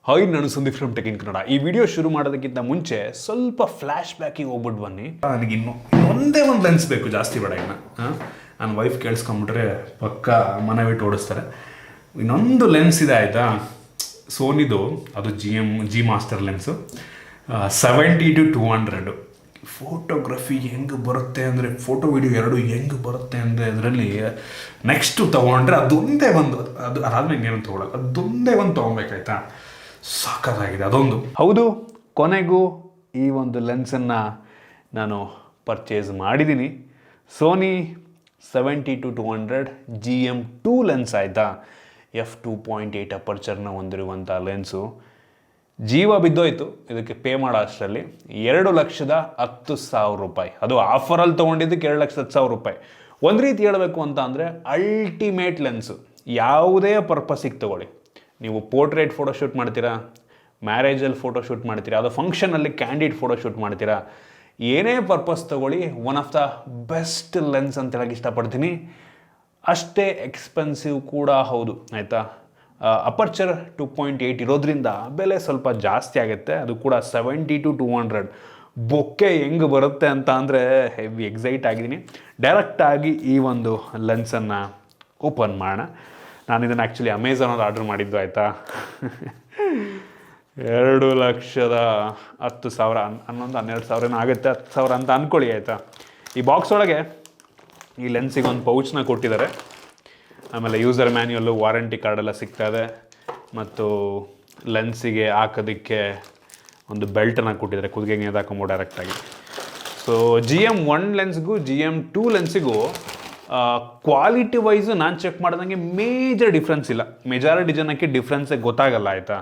Hi, ನಾನು Sandeep from tech in Kannada. ಈ video ಶುರು ಮಾಡೋದಕ್ಕಿಂತ ಮುಂಚೆ ಸ್ವಲ್ಪ ಫ್ಲ್ಯಾಶ್ ಬ್ಯಾಕಿಗೆ ಹೋಗ್ಬಿಟ್ಟು ಬನ್ನಿ. ನನಗೆ ಒಂದೇ ಒಂದು ಲೆನ್ಸ್ ಬೇಕು, ಜಾಸ್ತಿ ಬೇಡ. ಇನ್ನು ನನ್ನ ವೈಫ್ ಕೇಳಿಸ್ಕೊಂಬಿಟ್ರೆ ಪಕ್ಕ ಮನೆ ಬಿಟ್ಟು ಓಡಿಸ್ತಾರೆ. ಇನ್ನೊಂದು ಲೆನ್ಸ್ ಇದೆ ಆಯಿತಾ, ಸೋನಿದು. ಅದು ಜಿ ಮಾಸ್ಟರ್ ಲೆನ್ಸು, 70-200. ಫೋಟೋಗ್ರಫಿ ಹೆಂಗೆ ಬರುತ್ತೆ ಅಂದರೆ, ಫೋಟೋ ವಿಡಿಯೋ ಎರಡು ಹೆಂಗೆ ಬರುತ್ತೆ ಅಂದರೆ, ಅದರಲ್ಲಿ ನೆಕ್ಸ್ಟು ತೊಗೊಂಡ್ರೆ ಅದೊಂದೇ ಒಂದು, ಅದಾದ್ಮೇಲೆ ಇನ್ನೇನು ತೊಗೊಳಲ್ಲ, ಅದೊಂದೇ ಒಂದು ತೊಗೊಬೇಕಾಯ್ತಾ. ಸಾಕಾಗಿದೆ ಅದೊಂದು. ಹೌದು, ಕೊನೆಗೂ ಈ ಒಂದು ಲೆನ್ಸನ್ನು ನಾನು ಪರ್ಚೇಸ್ ಮಾಡಿದ್ದೀನಿ. ಸೋನಿ 70-200 GM2 ಲೆನ್ಸ್ ಆಯಿತಾ. F2.8 ಅಪರ್ಚರ್ನ ಹೊಂದಿರುವಂಥ ಲೆನ್ಸು. ಜೀವ ಬಿದ್ದೋಯ್ತು ಇದಕ್ಕೆ ಪೇ ಮಾಡೋ ಅಷ್ಟರಲ್ಲಿ. 2,10,000 ರೂಪಾಯಿ. ಅದು ಆಫರಲ್ಲಿ ತೊಗೊಂಡಿದ್ದಕ್ಕೆ 2,10,000 ರೂಪಾಯಿ. ಒಂದು ರೀತಿ ಹೇಳಬೇಕು ಅಂತ ಅಂದರೆ ಅಲ್ಟಿಮೇಟ್ ಲೆನ್ಸು. ಯಾವುದೇ ಪರ್ಪಸ್ಸಿಗೆ ತೊಗೊಳ್ಳಿ, ನೀವು ಪೋರ್ಟ್ರೇಟ್ ಫೋಟೋಶೂಟ್ ಮಾಡ್ತೀರಾ, ಮ್ಯಾರೇಜಲ್ಲಿ ಫೋಟೋಶೂಟ್ ಮಾಡ್ತೀರಾ, ಅದು ಫಂಕ್ಷನಲ್ಲಿ ಕ್ಯಾಂಡಿಡ್ ಫೋಟೋಶೂಟ್ ಮಾಡ್ತೀರಾ, ಏನೇ ಪರ್ಪಸ್ ತೊಗೊಳ್ಳಿ, one of the best lens ಅಂತ ಹೇಳಕ್ಕೆ ಇಷ್ಟಪಡ್ತೀನಿ. ಅಷ್ಟೇ ಎಕ್ಸ್ಪೆನ್ಸಿವ್ ಕೂಡ ಹೌದು ಆಯಿತಾ. ಅಪರ್ಚರ್ 2.8 ಇರೋದ್ರಿಂದ ಬೆಲೆ ಸ್ವಲ್ಪ ಜಾಸ್ತಿ ಆಗುತ್ತೆ. ಅದು ಕೂಡ 70-200. ಬೊಕ್ಕೆ ಹೆಂಗೆ ಬರುತ್ತೆ ಅಂತ ಅಂದರೆ ಹೆವಿ ಎಕ್ಸೈಟ್ ಆಗಿದ್ದೀನಿ. ಡೈರೆಕ್ಟಾಗಿ ಈ ಒಂದು ಲೆನ್ಸನ್ನು ಓಪನ್ ಮಾಡೋಣ. ನಾನು ಇದನ್ನು ಆ್ಯಕ್ಚುಲಿ ಅಮೆಝಾನಲ್ಲಿ ಆರ್ಡ್ರ್ ಮಾಡಿದ್ದು ಆಯಿತಾ. 2,10,000 ಹನ್ನೊಂದು 12,000 ಆಗುತ್ತೆ, 10,000 ಅಂತ ಅಂದ್ಕೊಳ್ಳಿ ಆಯಿತಾ. ಈ ಬಾಕ್ಸ್ ಒಳಗೆ ಈ ಲೆನ್ಸಿಗೆ ಒಂದು ಪೌಚ್ನ ಕೊಟ್ಟಿದ್ದಾರೆ. ಆಮೇಲೆ ಯೂಸರ್ ಮ್ಯಾನ್ಯುಯಲ್ಲು, ವಾರಂಟಿ ಕಾರ್ಡೆಲ್ಲ ಸಿಗ್ತಾಯಿದೆ. ಮತ್ತು ಲೆನ್ಸಿಗೆ ಹಾಕೋದಕ್ಕೆ ಒಂದು ಬೆಲ್ಟನ್ನು ಕೊಟ್ಟಿದ್ದಾರೆ, ಕುದಿಗೆ ನೇದಾಕೊಂಬೋ ಡೈರೆಕ್ಟಾಗಿ. ಸೊ GM1 ಲೆನ್ಸ್ಗೂ GM2 ಲೆನ್ಸಿಗೂ ಕ್ವಾಲಿಟಿ ವೈಸು ನಾನು ಚೆಕ್ ಮಾಡಿದಂಗೆ ಮೇಜರ್ ಡಿಫ್ರೆನ್ಸ್ ಇಲ್ಲ. ಮೆಜಾರಿಟಿ ಜನಕ್ಕೆ ಡಿಫ್ರೆನ್ಸೇ ಗೊತ್ತಾಗಲ್ಲ ಆಯಿತಾ.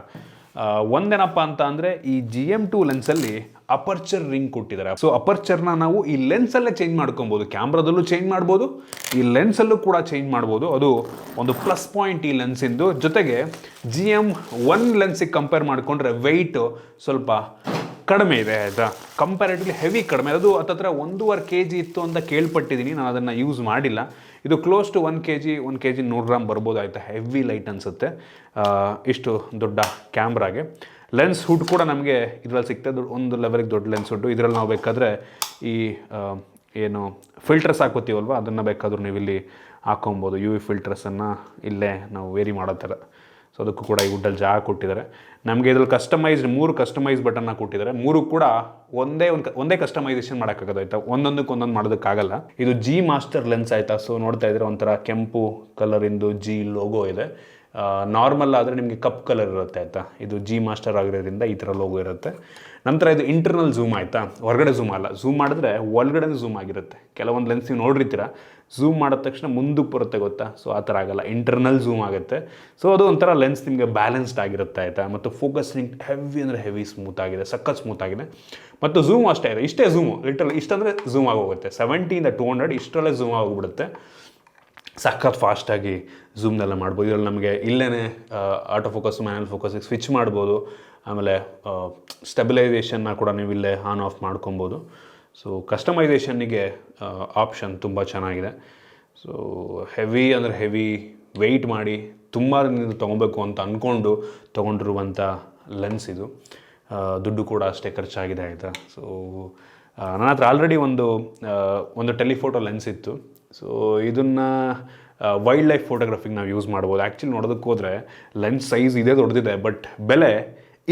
ಒಂದೇನಪ್ಪ ಅಂತ ಅಂದರೆ, ಈ GM2 ಲೆನ್ಸಲ್ಲಿ ಅಪರ್ಚರ್ ರಿಂಗ್ ಕೊಟ್ಟಿದ್ದಾರೆ. ಸೊ ಅಪರ್ಚರ್ನ ನಾವು ಈ ಲೆನ್ಸಲ್ಲೇ ಚೇಂಜ್ ಮಾಡ್ಕೊಬೋದು. ಕ್ಯಾಮ್ರಾದಲ್ಲೂ ಚೇಂಜ್ ಮಾಡ್ಬೋದು, ಈ ಲೆನ್ಸಲ್ಲೂ ಕೂಡ ಚೇಂಜ್ ಮಾಡ್ಬೋದು. ಅದು ಒಂದು ಪ್ಲಸ್ ಪಾಯಿಂಟ್ ಈ ಲೆನ್ಸಿಂದು. ಜೊತೆಗೆ GM1 ಲೆನ್ಸಿಗೆ ಕಂಪೇರ್ ಮಾಡಿಕೊಂಡ್ರೆ ವೆಯ್ಟು ಸ್ವಲ್ಪ ಕಡಿಮೆ ಇದೆ ಆಯಿತಾ. ಕಂಪ್ಯಾರಿಟಿವ್ಲಿ ಹೆವಿ ಕಡಿಮೆ. ಅದು ಹತ್ತತ್ರ 1.5 kg ಇತ್ತು ಅಂತ ಕೇಳ್ಪಟ್ಟಿದ್ದೀನಿ. ನಾನು ಅದನ್ನು ಯೂಸ್ ಮಾಡಿಲ್ಲ. ಇದು ಕ್ಲೋಸ್ ಟು 1 kg 100 ಗ್ರಾಮ್ ಬರ್ಬೋದು ಆಯಿತಾ. ಹೆವಿ ಲೈಟ್ ಅನಿಸುತ್ತೆ ಇಷ್ಟು ದೊಡ್ಡ ಕ್ಯಾಮ್ರಾಗೆ. ಲೆನ್ಸ್ ಹುಡ್ ಕೂಡ ನಮಗೆ ಇದರಲ್ಲಿ ಸಿಗ್ತದೆ, ಒಂದು ಲೆವೆಲ್ಗೆ ದೊಡ್ಡ ಲೆನ್ಸ್ ಹುಡ್ಡು. ಇದರಲ್ಲಿ ನಾವು ಬೇಕಾದರೆ ಈ ಏನು ಫಿಲ್ಟರ್ಸ್ ಹಾಕೋತೀವಲ್ವ, ಅದನ್ನು ಬೇಕಾದರೂ ನೀವು ಇಲ್ಲಿ ಹಾಕೊಬೋದು. UV ಫಿಲ್ಟರ್ಸನ್ನು ಇಲ್ಲೇ ನಾವು ವೇರಿ ಮಾಡೋ ಥರ. ಸೊ ಅದಕ್ಕೂ ಕೂಡ ಈ ವುಡ್ಡಲ್ಲಿ ಜಾಗ ಕೊಟ್ಟಿದ್ದಾರೆ. ನಮಗೆ ಇದ್ರಲ್ಲಿ ಮೂರು ಕಸ್ಟಮೈಸ್ ಬಟನ್ನ ಕೊಟ್ಟಿದ್ದಾರೆ. ಮೂರು ಕೂಡ ಒಂದೇ ಕಸ್ಟಮೈಸೇಷನ್ ಮಾಡೋಕ್ಕಾಗೋದು ಆಯಿತಾ. ಒಂದೊಂದು ಮಾಡೋದಕ್ಕಾಗಲ್ಲ. ಇದು G ಮಾಸ್ಟರ್ ಲೆನ್ಸ್ ಆಯಿತಾ. ಸೊ ನೋಡ್ತಾ ಇದ್ರೆ ಒಂಥರ ಕೆಂಪು ಕಲರಿಂದು G ಲೋಗೋ ಇದೆ. ನಾರ್ಮಲ್ ಆದರೆ ನಿಮಗೆ ಕಪ್ ಕಲರ್ ಇರುತ್ತೆ ಆಯಿತಾ. ಇದು G ಮಾಸ್ಟರ್ ಆಗಿರೋದ್ರಿಂದ ಈ ಥರ ಲೋಗೋ ಇರುತ್ತೆ. ನಂತರ ಇದು ಇಂಟರ್ನಲ್ ಝೂಮ್ ಆಯಿತಾ, ಹೊರಗಡೆ ಝೂಮ್ ಅಲ್ಲ. ಝೂಮ್ ಮಾಡಿದ್ರೆ ಒಳಗಡೆ ಝೂಮ್ ಆಗಿರುತ್ತೆ. ಕೆಲವೊಂದು ಲೆನ್ಸ್ ನೀವು ನೋಡಿರ್ತೀರ, ಝೂಮ್ ಮಾಡಿದ ತಕ್ಷಣ ಮುಂದಕ್ಕೆ ಬರುತ್ತೆ ಗೊತ್ತಾ. ಸೊ ಆ ಥರ ಆಗಲ್ಲ, ಇಂಟರ್ನಲ್ ಝೂಮ್ ಆಗುತ್ತೆ. ಸೊ ಅದು ಒಂಥರ ಲೆನ್ಸ್ ನಿಮಗೆ ಬ್ಯಾಲೆನ್ಸ್ಡ್ ಆಗಿರುತ್ತೆ ಆಯಿತಾ. ಮತ್ತು ಫೋಕಸಿಂಗ್ ಹೆವಿ ಅಂದರೆ ಹೆವಿ ಸ್ಮೂತ್ ಆಗಿದೆ, ಸಖತ್ ಸ್ಮೂತ್ ಆಗಿದೆ. ಮತ್ತು ಝೂಮ್ ಅಷ್ಟೇ ಇದೆ, ಇಷ್ಟೇ ಝೂಮು. ಲಿಟ್ರಲ್ ಇಷ್ಟಂದರೆ ಝೂಮ್ ಆಗೋಗುತ್ತೆ. 70-200 ಇಷ್ಟರಲ್ಲೇ ಝೂಮ್ ಆಗೋಗ್ಬಿಡುತ್ತೆ. ಸಖತ್ ಫಾಸ್ಟಾಗಿ ಝೂಮ್ನೆಲ್ಲ ಮಾಡ್ಬೋದು. ಇದರಲ್ಲಿ ನಮಗೆ ಇಲ್ಲೇ ಆಟೋ ಫೋಕಸ್, ಮ್ಯಾನ್ಯಲ್ ಫೋಕಸ್ಗೆ ಸ್ವಿಚ್ ಮಾಡ್ಬೋದು. ಆಮೇಲೆ ಸ್ಟೆಬಿಲೈಸೇಷನ್ನ ಕೂಡ ನೀವು ಇಲ್ಲೇ ಆನ್ ಆಫ್ ಮಾಡ್ಕೊಬೋದು. ಸೊ ಕಸ್ಟಮೈಸೇಷನ್ನಿಗೆ ಆಪ್ಷನ್ ತುಂಬ ಚೆನ್ನಾಗಿದೆ. ಸೊ ಹೆವಿ ಅಂದರೆ ಹೆವಿ ವೆಯ್ಟ್ ಮಾಡಿ ತುಂಬ ದಿನದಿಂದ ತೊಗೊಬೇಕು ಅಂತ ಅಂದ್ಕೊಂಡು ತೊಗೊಂಡಿರುವಂಥ ಲೆನ್ಸ್ ಇದು. ದುಡ್ಡು ಕೂಡ ಅಷ್ಟೇ ಖರ್ಚಾಗಿದೆ ಆಯಿತಾ. ಸೊ ನನ್ನ ಹತ್ರ ಆಲ್ರೆಡಿ ಒಂದು ಟೆಲಿಫೋಟೋ ಲೆನ್ಸ್ ಇತ್ತು. ಸೊ ಇದನ್ನು ವೈಲ್ಡ್ ಲೈಫ್ ಫೋಟೋಗ್ರಫಿಗೆ ನಾವು ಯೂಸ್ ಮಾಡ್ಬೋದು. ಆ್ಯಕ್ಚುಲಿ ನೋಡೋದಕ್ಕೆ ಹೋದರೆ ಲೆನ್ಸ್ ಸೈಜ್ ಇದೇ ದೊಡ್ಡದಿದೆ, ಬಟ್ ಬೆಲೆ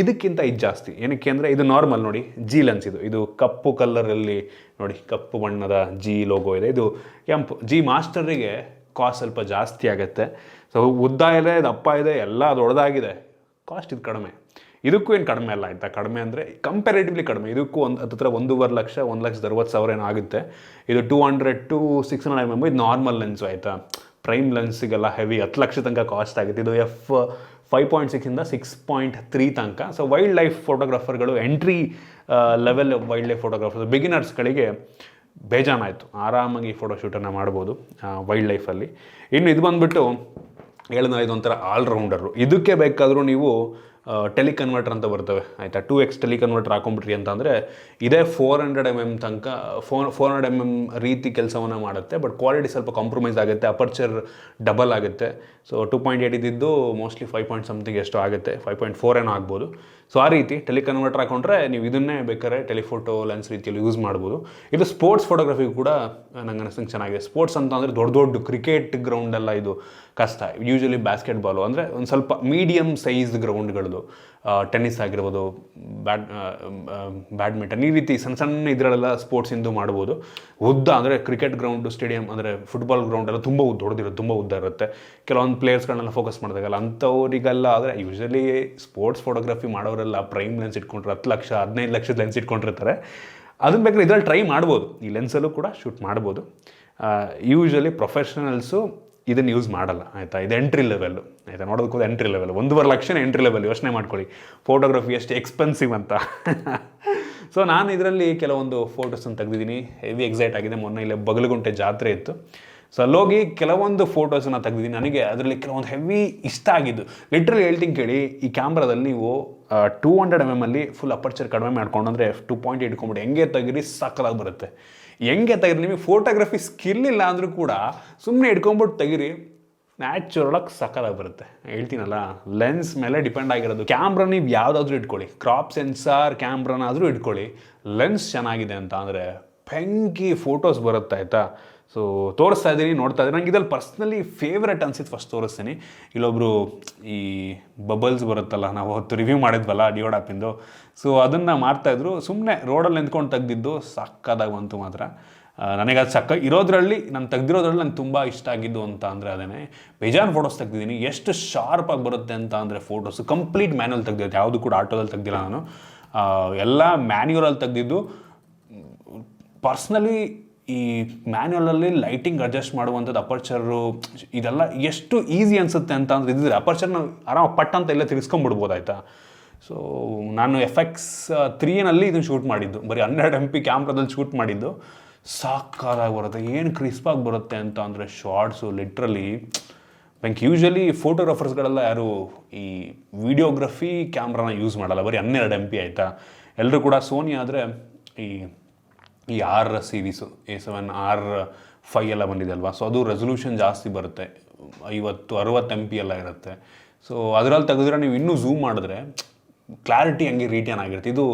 ಇದಕ್ಕಿಂತ ಇದು ಜಾಸ್ತಿ. ಏನಕ್ಕೆ ಅಂದರೆ ಇದು ನಾರ್ಮಲ್ ನೋಡಿ, G ಲೆನ್ಸ್ ಇದು ಕಪ್ಪು ಕಲರಲ್ಲಿ ನೋಡಿ, ಕಪ್ಪು ಬಣ್ಣದ G ಲೋಗೋ ಇದೆ. ಇದು ಕೆಂಪು G ಮಾಸ್ಟರಿಗೆ ಕಾಸ್ಟ್ ಸ್ವಲ್ಪ ಜಾಸ್ತಿ ಆಗುತ್ತೆ. ಸೊ ಉದ್ದ ಇದೆ, ದಪ್ಪ ಇದೆ, ಎಲ್ಲ ದೊಡ್ಡದಾಗಿದೆ. ಕಾಸ್ಟ್ ಇದು ಕಡಿಮೆ. ಇದಕ್ಕೂ ಏನು ಕಡಿಮೆ ಅಲ್ಲ ಆಯಿತಾ. ಕಡಿಮೆ ಅಂದರೆ ಕಂಪ್ಯಾರಿಟಿವ್ಲಿ ಕಡಿಮೆ. ಇದಕ್ಕೂ ಹತ್ತಿರ 1.5 ಲಕ್ಷ 1,60,000 ಏನೋ ಆಗುತ್ತೆ. ಇದು 200-600 mm ಇದು ನಾರ್ಮಲ್ ಲೆನ್ಸು ಆಯಿತಾ. ಪ್ರೈಮ್ ಲೆನ್ಸಿಗೆಲ್ಲ ಹೆವಿ 10 ಲಕ್ಷ ತನಕ ಕಾಸ್ಟ್ ಆಗುತ್ತೆ. ಇದು F5.6 6.3 ತನಕ. ಸೊ ವೈಲ್ಡ್ ಲೈಫ್ ಫೋಟೋಗ್ರಾಫರ್ಗಳು, entry level wild life photographers, ಬಿಗಿನರ್ಸ್ಗಳಿಗೆ ಬೇಜಾನಾಯಿತು. ಆರಾಮಾಗಿ ಫೋಟೋಶೂಟನ್ನು ಮಾಡ್ಬೋದು ವೈಲ್ಡ್ ಲೈಫಲ್ಲಿ. ಇನ್ನು ಇದು ಬಂದುಬಿಟ್ಟು ಹೇಳಿದ್ರೆ ಇದೊಂಥರ ಆಲ್ರೌಂಡರು. ಇದಕ್ಕೆ ಬೇಕಾದರೂ ನೀವು ಟೆಲಿಕನ್ವರ್ಟರ್ ಅಂತ ಬರ್ತವೆ ಆಯಿತಾ. 2x ಟೆಲಿಕನ್ವರ್ಟರ್ ಹಾಕೊಂಡ್ಬಿಟ್ರಿ ಅಂತ ಅಂದರೆ ಇದೇ 400mm ತನಕ 400mm ರೀತಿ ಕೆಲಸವನ್ನು ಮಾಡುತ್ತೆ. ಬಟ್ ಕ್ವಾಲಿಟಿ ಸ್ವಲ್ಪ ಕಾಂಪ್ರಮೈಸ್ ಆಗುತ್ತೆ, ಅಪರ್ಚರ್ ಡಬಲ್ ಆಗುತ್ತೆ. ಸೊ 2.8 ಇದ್ದಿದ್ದು ಮೋಸ್ಟ್ಲಿ 5 ಪಾಯಿಂಟ್ ಸಮಥಿಂಗ್ ಎಷ್ಟು ಆಗುತ್ತೆ, 5.4 ಏನೋ ಆಗ್ಬೋದು. ಸೊ ಆ ರೀತಿ ಟೆಲಿಕನ್ವರ್ಟರ್ ಹಾಕೊಂಡ್ರೆ ನೀವು ಇದನ್ನೇ ಬೇಕಾದ್ರೆ ಟೆಲಿಫೋಟೋ ಲೆನ್ಸ್ ರೀತಿಯಲ್ಲಿ ಯೂಸ್ ಮಾಡ್ಬೋದು. ಇದು ಸ್ಪೋರ್ಟ್ಸ್ ಫೋಟೋಗ್ರಫಿಗೂ ಕೂಡ ನಂಗೆ ಅನಿಸ್ತಂಗೆ ಚೆನ್ನಾಗಿದೆ. ಸ್ಪೋರ್ಟ್ಸ್ ಅಂತ ಅಂದರೆ ದೊಡ್ಡ ದೊಡ್ಡ ಕ್ರಿಕೆಟ್ ಗ್ರೌಂಡೆಲ್ಲ ಇದು ಕಷ್ಟ. ಯೂಶಲಿ ಬಾಸ್ಕೆಟ್ಬಾಲು ಅಂದರೆ ಒಂದು ಸ್ವಲ್ಪ ಮೀಡಿಯಮ್ ಸೈಜ್ ಗ್ರೌಂಡ್ಗಳದು, ಟೆನ್ನಿಸ್ ಆಗಿರ್ಬೋದು, ಬ್ಯಾಡ್ಮಿಂಟನ್, ಈ ರೀತಿ ಸಣ್ಣ ಸಣ್ಣ ಇದರಲ್ಲೆಲ್ಲ ಸ್ಪೋರ್ಟ್ಸಿಂದು ಮಾಡ್ಬೋದು. ಉದ್ದ ಅಂದರೆ ಕ್ರಿಕೆಟ್ ಗ್ರೌಂಡು, ಸ್ಟೇಡಿಯಂ ಅಂದರೆ ಫುಟ್ಬಾಲ್ ಗ್ರೌಂಡ್ ಎಲ್ಲ ತುಂಬ ದೊಡ್ಡದಿರುತ್ತೆ, ತುಂಬ ಉದ್ದ ಇರುತ್ತೆ. ಕೆಲವೊಂದು ಪ್ಲೇಯರ್ಸ್ಗಳನ್ನೆಲ್ಲ ಫೋಕಸ್ ಮಾಡಿದಾಗಲ್ಲ ಅಂಥವ್ರಿಗೆಲ್ಲ ಆದರೆ ಯೂಶಲಿ ಸ್ಪೋರ್ಟ್ಸ್ ಫೋಟೋಗ್ರಫಿ ಮಾಡೋರೆಲ್ಲ ಪ್ರೈಮ್ ಲೆನ್ಸ್ ಇಟ್ಕೊಂಡ್ರೆ 10 ಲಕ್ಷ 15 ಲಕ್ಷದ ಲೆನ್ಸ್ ಇಟ್ಕೊಂಡಿರ್ತಾರೆ. ಅದನ್ನ ಬೇಕಾದ್ರೆ ಇದರಲ್ಲಿ ಟ್ರೈ ಮಾಡ್ಬೋದು, ಈ ಲೆನ್ಸಲ್ಲೂ ಕೂಡ ಶೂಟ್ ಮಾಡ್ಬೋದು. ಯೂಶಲಿ ಪ್ರೊಫೆಷನಲ್ಸು ಇದನ್ನು ಯೂಸ್ ಮಾಡಲ್ಲ ಆಯಿತಾ. ಇದು ಎಂಟ್ರಿ ಲೆವೆಲ್ಲು ಆಯಿತಾ, ನೋಡೋದಕ್ಕೂ ಎಂಟ್ರಿ ಲೆವೆಲ್, 1.5 ಲಕ್ಷನೇ ಎಂಟ್ರಿ ಲೆವೆಲ್. ಯೋಚನೆ ಮಾಡ್ಕೊಳ್ಳಿ ಫೋಟೋಗ್ರಫಿ ಎಷ್ಟು ಎಕ್ಸ್ಪೆನ್ಸಿವ್ ಅಂತ. ಸೊ ನಾನು ಇದರಲ್ಲಿ ಕೆಲವೊಂದು ಫೋಟೋಸನ್ನು ತೆಗೆದಿದ್ದೀನಿ, ಹೆವಿ ಎಕ್ಸೈಟ್ ಆಗಿದೆ. ಮೊನ್ನೆ ಇಲ್ಲೇ ಬಗಲಗುಂಟೆ ಜಾತ್ರೆ ಇತ್ತು, ಸೊ ಅಲ್ಲೋಗಿ ಕೆಲವೊಂದು ಫೋಟೋಸನ್ನು ತೆಗೆದಿದ್ದೀನಿ. ನನಗೆ ಅದರಲ್ಲಿ ಕೆಲವೊಂದು ಹೆವಿ ಇಷ್ಟ ಆಗಿದ್ದು, ಲಿಟ್ರಲಿ ಹೇಳ್ತೀನಿ ಕೇಳಿ. ಈ ಕ್ಯಾಮ್ರಾದಲ್ಲಿ ನೀವು 200mm ಅಲ್ಲಿ ಫುಲ್ ಅಪರ್ಚರ್ ಕಡಿಮೆ ಮಾಡ್ಕೊಂಡು ಅಂದರೆ F2.8 ಇಟ್ಕೊಂಡ್ಬಿಟ್ಟು ಹೆಂಗೆ ತೆಗೀರಿ ಸಕ್ಕದಾಗಿ ಬರುತ್ತೆ. ಹೆಂಗೆ ತೆಗೀರಿ, ನಿಮಗೆ ಫೋಟೋಗ್ರಫಿ ಸ್ಕಿಲ್ ಇಲ್ಲ ಅಂದರೂ ಕೂಡ ಸುಮ್ಮನೆ ಇಟ್ಕೊಂಡ್ಬಿಟ್ಟು ತೆಗೀರಿ, ನ್ಯಾಚುರಲಾಗಿ ಸಕ್ಕದಾಗಿ ಬರುತ್ತೆ. ಹೇಳ್ತೀನಲ್ಲ, ಲೆನ್ಸ್ ಮೇಲೆ ಡಿಪೆಂಡ್ ಆಗಿರೋದು. ಕ್ಯಾಮ್ರಾ ನೀವು ಯಾವುದಾದ್ರೂ ಇಟ್ಕೊಳ್ಳಿ, ಕ್ರಾಪ್ ಸೆನ್ಸಾರ್ ಕ್ಯಾಮ್ರಾನಾದರೂ ಇಟ್ಕೊಳ್ಳಿ, ಲೆನ್ಸ್ ಚೆನ್ನಾಗಿದೆ ಅಂತ ಅಂದರೆ ಬೆಂಕಿ ಫೋಟೋಸ್ ಬರುತ್ತೆ ಆಯಿತಾ. ಸೊ ತೋರಿಸ್ತಾ ಇದ್ದೀನಿ, ನೋಡ್ತಾ ಇದ್ದೀನಿ. ನಂಗೆ ಇದ್ರಲ್ಲಿ ಪರ್ಸ್ನಲಿ ಫೇವ್ರೆಟ್ ಅನ್ಸಿದ್ದು ಫಸ್ಟ್ ತೋರಿಸ್ತೀನಿ. ಇಲ್ಲೊಬ್ಬರು ಈ ಬಬಲ್ಸ್ ಬರುತ್ತಲ್ಲ, ನಾವು ಹೊತ್ತು ರಿವ್ಯೂ ಮಾಡಿದ್ವಲ್ಲ ಡಿಯೋಡ್ ಆ್ಯಪಿಂದು, ಸೊ ಅದನ್ನು ಮಾಡ್ತಾಯಿದ್ರು. ಸುಮ್ಮನೆ ರೋಡಲ್ಲಿ ನಿಂತ್ಕೊಂಡು ತೆಗೆದಿದ್ದು ಸಕ್ಕದಾಗಿ ಬಂತು ಮಾತ್ರ. ನನಗೆ ಅದು ಸಕ್ಕ ಇರೋದ್ರಲ್ಲಿ ನಾನು ತೆಗ್ದಿರೋದ್ರಲ್ಲಿ ನಂಗೆ ತುಂಬ ಇಷ್ಟ ಆಗಿದ್ದು ಅಂತ ಅಂದರೆ ಅದೇ ಬೇಜಾನ್ ಫೋಟೋಸ್ ತೆಗ್ದಿದ್ದೀನಿ. ಎಷ್ಟು ಶಾರ್ಪಾಗಿ ಬರುತ್ತೆ ಅಂತ ಅಂದರೆ ಫೋಟೋಸು ಕಂಪ್ಲೀಟ್ ಮ್ಯಾನ್ಯಲ್ ತೆಗ್ದಿದ್ದು, ಯಾವುದು ಕೂಡ ಆಟೋದಲ್ಲಿ ತೆಗ್ದಿಲ್ಲ ನಾನು, ಎಲ್ಲ ಮ್ಯಾನ್ಯುವಲಲ್ಲಿ ತೆಗ್ದಿದ್ದು. ಪರ್ಸ್ನಲಿ ಈ ಮ್ಯಾನ್ಯುವಲಲ್ಲಿ ಲೈಟಿಂಗ್ ಅಡ್ಜಸ್ಟ್ ಮಾಡುವಂಥದ್ದು, ಅಪರ್ಚರು ಇದೆಲ್ಲ ಎಷ್ಟು ಈಸಿ ಅನಿಸುತ್ತೆ ಅಂತ ಅಂದರೆ ಇದ್ದಿದ್ರೆ ಅಪರ್ಚರ್ನ ಆರಾಮ ಪಟ್ ಅಂತ ಎಲ್ಲ ತಿರ್ಸ್ಕೊಂಡ್ಬಿಡ್ಬೋದು ಆಯಿತಾ. ಸೊ ನಾನು FX3ನಲ್ಲಿ ಇದನ್ನು ಶೂಟ್ ಮಾಡಿದ್ದು, ಬರೀ 12MP ಕ್ಯಾಮ್ರಾದಲ್ಲಿ ಶೂಟ್ ಮಾಡಿದ್ದು. ಸಾಕಾಗಿ ಬರುತ್ತೆ, ಏನು ಕ್ರಿಸ್ಪಾಗಿ ಬರುತ್ತೆ ಅಂತ ಅಂದರೆ ಶಾರ್ಟ್ಸು ಲಿಟ್ರಲಿ ಬೆಂಕಿ. ಯೂಶಲಿ ಫೋಟೋಗ್ರಾಫರ್ಸ್ಗಳೆಲ್ಲ ಯಾರು ಈ ವಿಡಿಯೋಗ್ರಫಿ ಕ್ಯಾಮ್ರಾನ ಯೂಸ್ ಮಾಡಲ್ಲ, ಬರೀ 12MP ಆಯಿತಾ. ಎಲ್ಲರೂ ಕೂಡ ಸೋನಿ ಆದರೆ ಈ R ಸೀರೀಸು A7 R5 ಎಲ್ಲ ಬಂದಿದೆ ಅಲ್ವಾ, ಸೊ ಅದು ರೆಸೊಲ್ಯೂಷನ್ ಜಾಸ್ತಿ ಬರುತ್ತೆ, 50-60 MP ಎಲ್ಲ ಇರುತ್ತೆ. ಸೊ ಅದರಲ್ಲಿ ತೆಗೆದ್ರೆ ನೀವು ಇನ್ನೂ ಝೂಮ್ ಮಾಡಿದ್ರೆ ಕ್ಲಾರಿಟಿ ಹಂಗೆ ರಿಟೇನ್ ಆಗಿರುತ್ತೆ. ಇದು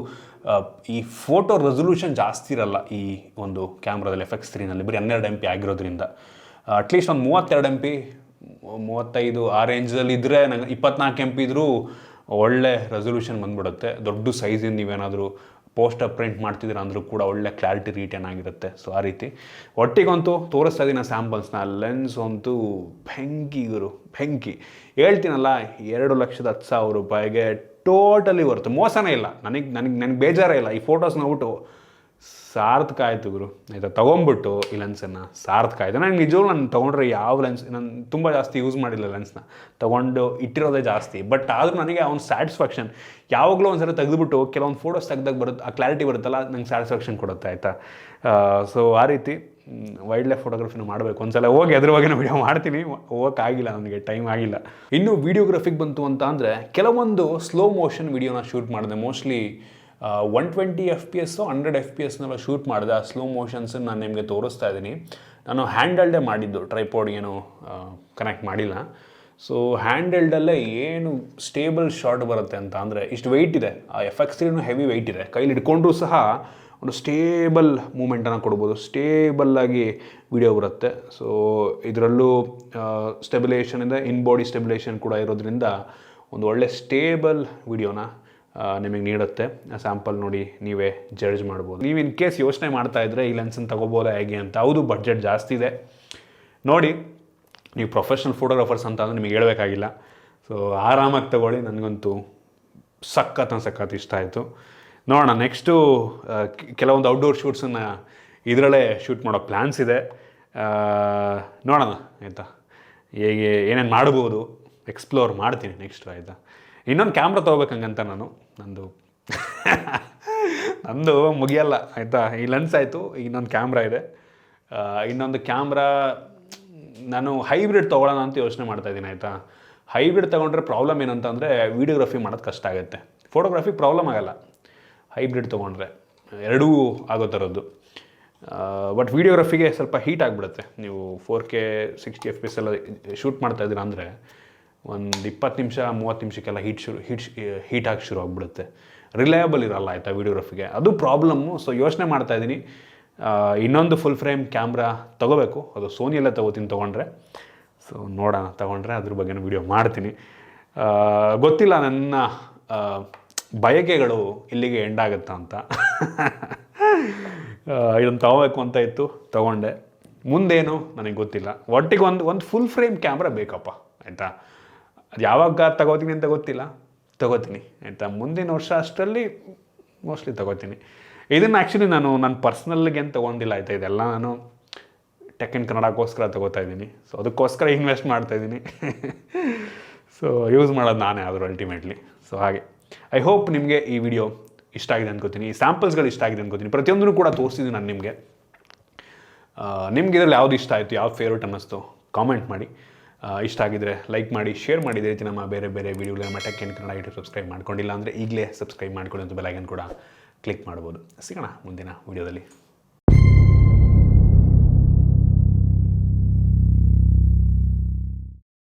ಈ ಫೋಟೋ ರೆಸೊಲ್ಯೂಷನ್ ಜಾಸ್ತಿ ಇರಲ್ಲ ಈ ಒಂದು ಕ್ಯಾಮ್ರಾದಲ್ಲಿ, FX3ನಲ್ಲಿ ಬರೀ 12MP ಆಗಿರೋದ್ರಿಂದ. ಅಟ್ಲೀಸ್ಟ್ ಒಂದು 32MP 35 ಆ ರೇಂಜಲ್ಲಿ ಇದ್ದರೆ ನಂಗೆ 24MP ಇದ್ದರೂ ಒಳ್ಳೆ ರೆಸೊಲ್ಯೂಷನ್ ಬಂದ್ಬಿಡುತ್ತೆ. ದೊಡ್ಡ ಸೈಜಿಂದ ನೀವೇನಾದರೂ ಪೋಸ್ಟರ್ ಪ್ರಿಂಟ್ ಮಾಡ್ತಿದ್ದೀರ ಅಂದರೂ ಕೂಡ ಒಳ್ಳೆ ಕ್ಲಾರಿಟಿ ರಿಟೇನ್ ಆಗಿರುತ್ತೆ. ಸೊ ಆ ರೀತಿ ಒಟ್ಟಿಗಂತೂ ತೋರಿಸ್ತಾ ಇದ್ದೀನಿ ಲೆನ್ಸ್ ಅಂತೂ ಬೆಂಕಿ. ಹೇಳ್ತೀನಲ್ಲ, 2,10,000 ರೂಪಾಯಿಗೆ ಟೋಟಲಿ ವರ್ತು, ಮೋಸನೇ ಇಲ್ಲ. ನನಗೆ ಬೇಜಾರೇ ಇಲ್ಲ. ಈ ಫೋಟೋಸ್ ನೋಡ್ಬಿಟ್ಟು ಸಾರ್ಥಕ ಆಯಿತು ಗುರು ಆಯಿತಾ, ತೊಗೊಂಬಿಟ್ಟು ಈ ಲೆನ್ಸನ್ನು ಸಾರ್ಥಕ ಆಯಿತು. ನನಗೆ ನಿಜವಾಗ್ಲೂ ನಾನು ತೊಗೊಂಡ್ರೆ ಯಾವ ಲೆನ್ಸ್ ನಾನು ತುಂಬ ಜಾಸ್ತಿ ಯೂಸ್ ಮಾಡಿಲ್ಲ, ಲೆನ್ಸ್ನ ತೊಗೊಂಡು ಇಟ್ಟಿರೋದೇ ಜಾಸ್ತಿ. ಬಟ್ ಆದರೂ ನನಗೆ ಅವ್ನು ಸ್ಯಾಟಿಸ್ಫ್ಯಾಕ್ಷನ್ ಯಾವಾಗಲೂ ಒಂದು ಸಲ ತೆಗೆದುಬಿಟ್ಟು ಕೆಲವೊಂದು ಫೋಟೋಸ್ ತೆಗ್ದಾಗ ಬರುತ್ತೆ, ಆ ಕ್ಲಾರಿಟಿ ಬರುತ್ತಲ್ಲ, ನಂಗೆ ಸ್ಯಾಟಿಸ್ಫ್ಯಾಕ್ಷನ್ ಕೊಡುತ್ತೆ ಆಯಿತಾ. ಸೊ ಆ ರೀತಿ ವೈಲ್ಡ್ ಲೈಫ್ ಫೋಟೋಗ್ರಫಿನ ಮಾಡಬೇಕು. ಒಂದ್ಸಲ ಹೋಗಿ ಅದ್ರ ಬಗ್ಗೆ ವೀಡಿಯೋ ಮಾಡ್ತೀನಿ, ಹೋಗೋಕ್ಕಾಗಿಲ್ಲ, ನನಗೆ ಟೈಮ್ ಆಗಿಲ್ಲ. ಇನ್ನು ವೀಡಿಯೋಗ್ರಫಿಗೆ ಬಂತು ಅಂತ ಅಂದರೆ ಕೆಲವೊಂದು ಸ್ಲೋ ಮೋಷನ್ ವೀಡಿಯೋನ ಶೂಟ್ ಮಾಡಿದೆ. ಮೋಸ್ಟ್ಲಿ 120 FPS 100 FPS ಶೂಟ್ ಮಾಡಿದೆ. ಆ ಸ್ಲೋ ಮೋಷನ್ಸನ್ನು ನಾನು ನಿಮಗೆ ತೋರಿಸ್ತಾ ಇದ್ದೀನಿ. ನಾನು ಹ್ಯಾಂಡಲ್ಡೇ ಮಾಡಿದ್ದು, ಟ್ರೈಪಾಡ್ ಏನು ಕನೆಕ್ಟ್ ಮಾಡಿಲ್ಲ. ಸೊ ಹ್ಯಾಂಡಲ್ಡಲ್ಲೇ ಏನು ಸ್ಟೇಬಲ್ ಶಾಟ್ ಬರುತ್ತೆ ಅಂತ ಅಂದರೆ, ಇಷ್ಟು ವೆಯ್ಟ್ ಇದೆ, ಆ FX3 ಹೆವಿ ವೆಯ್ಟ್ ಇದೆ, ಕೈಲಿ ಹಿಡ್ಕೊಂಡ್ರೂ ಸಹ ಒಂದು ಸ್ಟೇಬಲ್ ಮೂಮೆಂಟನ್ನು ಕೊಡ್ಬೋದು, ಸ್ಟೇಬಲ್ಲಾಗಿ ವಿಡಿಯೋ ಬರುತ್ತೆ. ಸೊ ಇದರಲ್ಲೂ ಸ್ಟೆಬಿಲೇಷನಿಂದ ಇನ್ ಬಾಡಿ ಸ್ಟೆಬಿಲೇಷನ್ ಕೂಡ ಇರೋದ್ರಿಂದ ಒಂದು ಒಳ್ಳೆ ಸ್ಟೇಬಲ್ ವಿಡಿಯೋನ ನಿಮಗೆ ನೀಡುತ್ತೆ. ಸ್ಯಾಂಪಲ್ ನೋಡಿ ನೀವೇ ಜಡ್ಜ್ ಮಾಡ್ಬೋದು. ನೀವು ಇನ್ ಕೇಸ್ ಯೋಚನೆ ಮಾಡ್ತಾಯಿದ್ರೆ ಈ ಲೆನ್ಸನ್ನು ತೊಗೋಬೋದಾ ಹೇಗೆ ಅಂತ, ಹೌದು ಬಡ್ಜೆಟ್ ಜಾಸ್ತಿ ಇದೆ ನೋಡಿ. ನೀವು ಪ್ರೊಫೆಷ್ನಲ್ ಫೋಟೋಗ್ರಾಫರ್ಸ್ ಅಂತ ಅಂದರೆ ನಿಮಗೆ ಹೇಳಬೇಕಾಗಿಲ್ಲ. ಸೊ ಆರಾಮಾಗಿ ತಗೊಳ್ಳಿ, ನನಗಂತೂ ಸಖತ್ ಇಷ್ಟ ಆಯಿತು. ನೋಡೋಣ, ನೆಕ್ಸ್ಟು ಕೆಲವೊಂದು ಔಟ್ಡೋರ್ ಶೂಟ್ಸನ್ನು ಇದರಲ್ಲೇ ಶೂಟ್ ಮಾಡೋ ಪ್ಲ್ಯಾನ್ಸ್ ಇದೆ. ನೋಡೋಣ ಆಯಿತಾ, ಹೇಗೆ ಏನೇನು ಮಾಡ್ಬೋದು ಎಕ್ಸ್ಪ್ಲೋರ್ ಮಾಡ್ತೀನಿ ನೆಕ್ಸ್ಟು ಆಯಿತಾ. ಇನ್ನೊಂದು ಕ್ಯಾಮ್ರಾ ತೊಗೋಬೇಕಂಗಂತ ನಂದು ಮುಗಿಯಲ್ಲ ಆಯಿತಾ. ಈ ಲೆನ್ಸ್ ಆಯಿತು, ಇನ್ನೊಂದು ಕ್ಯಾಮ್ರಾ ಇದೆ. ಇನ್ನೊಂದು ಕ್ಯಾಮ್ರಾ ನಾನು ಹೈಬ್ರಿಡ್ ತೊಗೊಳ್ಳೋಣ ಅಂತ ಯೋಚನೆ ಮಾಡ್ತಾಯಿದ್ದೀನಿ ಆಯಿತಾ. ಹೈಬ್ರಿಡ್ ತೊಗೊಂಡ್ರೆ ಪ್ರಾಬ್ಲಮ್ ಏನಂತಂದರೆ ವೀಡಿಯೋಗ್ರಫಿ ಮಾಡೋದು ಕಷ್ಟ ಆಗುತ್ತೆ. ಫೋಟೋಗ್ರಫಿ ಪ್ರಾಬ್ಲಮ್ ಆಗಲ್ಲ ಹೈಬ್ರಿಡ್ ತೊಗೊಂಡ್ರೆ, ಎರಡೂ ಆಗೋ ಥರದ್ದು. ಬಟ್ ವೀಡಿಯೋಗ್ರಫಿಗೆ ಸ್ವಲ್ಪ ಹೀಟ್ ಆಗಿಬಿಡುತ್ತೆ. ನೀವು 4K 60 FPS ಎಲ್ಲ ಶೂಟ್ ಮಾಡ್ತಾಯಿದ್ದೀರ ಅಂದರೆ ಒಂದು 20 ನಿಮಿಷ 30 ನಿಮಿಷಕ್ಕೆಲ್ಲ ಹೀಟ್ ಆಗಿ ಶುರು ಆಗಿಬಿಡುತ್ತೆ. ರಿಲಯಬಲ್ ಇರಲ್ಲ ಆಯಿತಾ ವೀಡಿಯೋಗ್ರಫಿಗೆ, ಅದು ಪ್ರಾಬ್ಲಮ್ಮು. ಸೊ ಯೋಚನೆ ಮಾಡ್ತಾಯಿದ್ದೀನಿ ಇನ್ನೊಂದು ಫುಲ್ ಫ್ರೇಮ್ ಕ್ಯಾಮ್ರಾ ತೊಗೋಬೇಕು. ಅದು ಸೋನಿಯಲ್ಲೇ ತೊಗೊಂಡ್ರೆ. ಸೊ ನೋಡೋಣ, ತೊಗೊಂಡ್ರೆ ಅದ್ರ ಬಗ್ಗೆನೂ ವೀಡಿಯೋ ಮಾಡ್ತೀನಿ. ಗೊತ್ತಿಲ್ಲ ನನ್ನ ಬಯಕೆಗಳು ಇಲ್ಲಿಗೆ ಎಂಡ್ ಆಗುತ್ತಾ ಅಂತ. ಇದನ್ನು ತೊಗೋಬೇಕು ಅಂತ ಇತ್ತು, ತೊಗೊಂಡೆ. ಮುಂದೇನು ನನಗೆ ಗೊತ್ತಿಲ್ಲ. ಒಟ್ಟಿಗೆ ಒಂದು ಫುಲ್ ಫ್ರೇಮ್ ಕ್ಯಾಮ್ರಾ ಬೇಕಪ್ಪ ಆಯಿತಾ. ಅದು ಯಾವಾಗ ತಗೋತೀನಿ ಅಂತ ಗೊತ್ತಿಲ್ಲ, ತೊಗೋತೀನಿ ಆಯಿತಾ. ಮುಂದಿನ ವರ್ಷ ಅಷ್ಟರಲ್ಲಿ ಮೋಸ್ಟ್ಲಿ ತೊಗೋತೀನಿ. ಇದನ್ನು ಆ್ಯಕ್ಚುಲಿ ನಾನು ನನ್ನ ಪರ್ಸ್ನಲ್ಗೆ ಏನು ತೊಗೊಂಡಿಲ್ಲ ಆಯಿತಾ. ಇದೆಲ್ಲ ನಾನು ಟೆಕ್ ಇನ್ ಕನ್ನಡಕ್ಕೋಸ್ಕರ ತೊಗೋತಾ ಇದ್ದೀನಿ. ಸೊ ಅದಕ್ಕೋಸ್ಕರ ಇನ್ವೆಸ್ಟ್ ಮಾಡ್ತಾಯಿದ್ದೀನಿ. ಸೊ ಯೂಸ್ ಮಾಡೋದು ನಾನೇ ಆದರೂ ಅಲ್ಟಿಮೇಟ್ಲಿ. ಸೊ ಹಾಗೆ ಐ ಹೋಪ್ ನಿಮಗೆ ಈ ವಿಡಿಯೋ ಇಷ್ಟ ಆಗಿದೆ ಅನ್ಕೋತೀನಿ. ಈ ಸ್ಯಾಂಪಲ್ಸ್ಗಳು ಇಷ್ಟ ಆಗಿದೆ ಅನ್ಕೋತೀನಿ. ಪ್ರತಿಯೊಂದನ್ನು ಕೂಡ ತೋರಿಸಿದ್ದೀನಿ ನಾನು ನಿಮಗೆ. ನಿಮ್ಗೆ ಇದರಲ್ಲಿ ಯಾವುದು ಇಷ್ಟ ಆಯಿತು, ಯಾವ್ದು ಫೇವ್ರೇಟ್ ಅನ್ನಿಸ್ತು ಕಾಮೆಂಟ್ ಮಾಡಿ. ಇಷ್ಟ ಆಗಿದ್ರೆ ಲೈಕ್ ಮಾಡಿ, ಶೇರ್ ಮಾಡಿ. ಇದೇ ರೀತಿ ನಮ್ಮ ಬೇರೆ ಬೇರೆ ವೀಡಿಯೋಗಳು ನಮ್ಮ tech in Kannada YouTube subscribe ಮಾಡ್ಕೊಂಡಿಲ್ಲ ಅಂದರೆ ಈಗಲೇ ಸಬ್ಸ್ಕ್ರೈಬ್ ಮಾಡ್ಕೊಳ್ಳಿ ಅಂತ ಬೆಲ್ ಐಕಾನ್ ಕೂಡ ಕ್ಲಿಕ್ ಮಾಡ್ಬೋದು. ಸಿಗೋಣ ಮುಂದಿನ ವೀಡಿಯೋದಲ್ಲಿ.